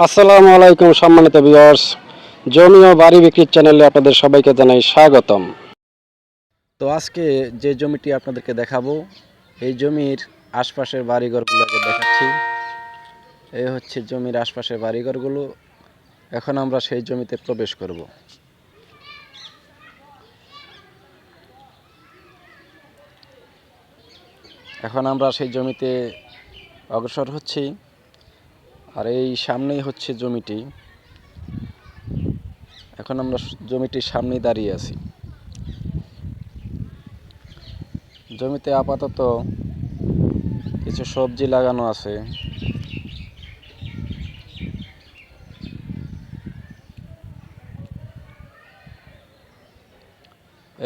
আসসালামু আলাইকুম সম্মানিত ভিউয়ার্স, জমি ও বাড়ি বিক্রির চ্যানেলে আপনাদের সবাইকে জানাই স্বাগতম। তো আজকে যে জমিটি আপনাদেরকে দেখাবো, এই জমির আশপাশের বাড়িঘরগুলোকে দেখাচ্ছি। এই হচ্ছে জমির আশপাশের বাড়িঘরগুলো। এখন আমরা সেই জমিতে প্রবেশ করব। এখন আমরা সেই জমিতে অগ্রসর হচ্ছি। আর এই সামনেই হচ্ছে জমিটি। এখন আমরা জমিটির সামনেই দাঁড়িয়ে আছি। জমিতে আপাতত কিছু সবজি লাগানো আছে।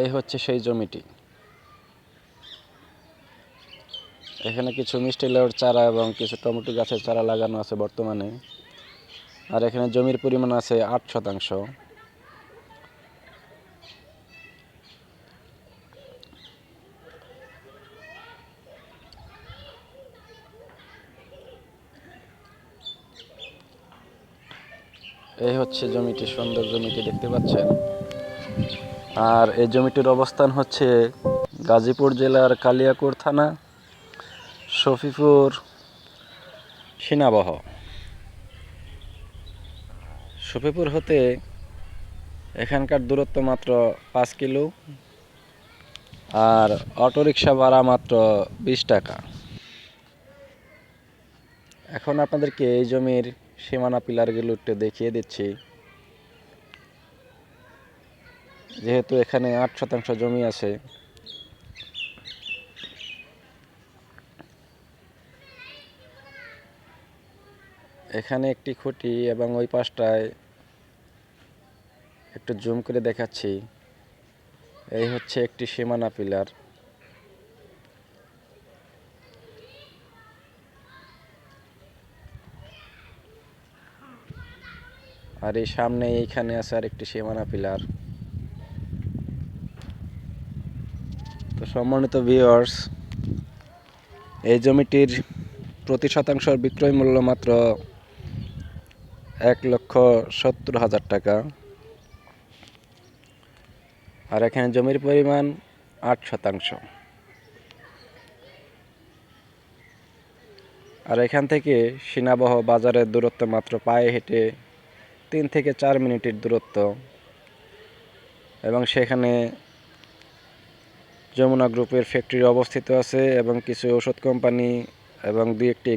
এই হচ্ছে সেই জমিটি। এখানে কিছু মিষ্টি লেবুর চারা এবং কিছু টমেটো গাছের চারা লাগানো আছে বর্তমানে। আর এখানে জমির পরিমাণ আছে 8%। এই হচ্ছে জমিটি, সুন্দর জমিটি দেখতে পাচ্ছেন। আর এই জমিটির অবস্থান হচ্ছে গাজীপুর জেলার কালিয়াকৈর থানা, শফিপুর সিনাবহ। শফিপুর হতে এখানকার দূরত্ব মাত্র 5 কিলো। আর অটোরিকশা ভাড়া মাত্র 20 টাকা। এখন আপনাদেরকে এই জমির সীমানা পিলারগুলো একটু দেখিয়ে দিচ্ছি। যেহেতু এখানে 8% জমি আছে, এখানে একটি খুঁটি এবং ওই পাশটায় একটু জুম করে দেখাচ্ছি। এই হচ্ছে একটি সীমানা পিলার। আর এই সামনে এইখানে আছে আরেকটি সীমানা পিলার। তো সম্মানিত ভিউয়ার্স, এই জমিটির প্রতি শতাংশের বিক্রয় মূল্য মাত্র 1,70,000 টাকা। আর এখানে জমির পরিমাণ 8%। আর এখান থেকে সিনাবহ বাজারের দূরত্ব মাত্র পায়ে হেঁটে 3 থেকে 4 মিনিটের দূরত্ব। এবং সেখানে যমুনা গ্রুপের ফ্যাক্টরি অবস্থিত আছে এবং কিছু ওষুধ কোম্পানি এবং 2-1টি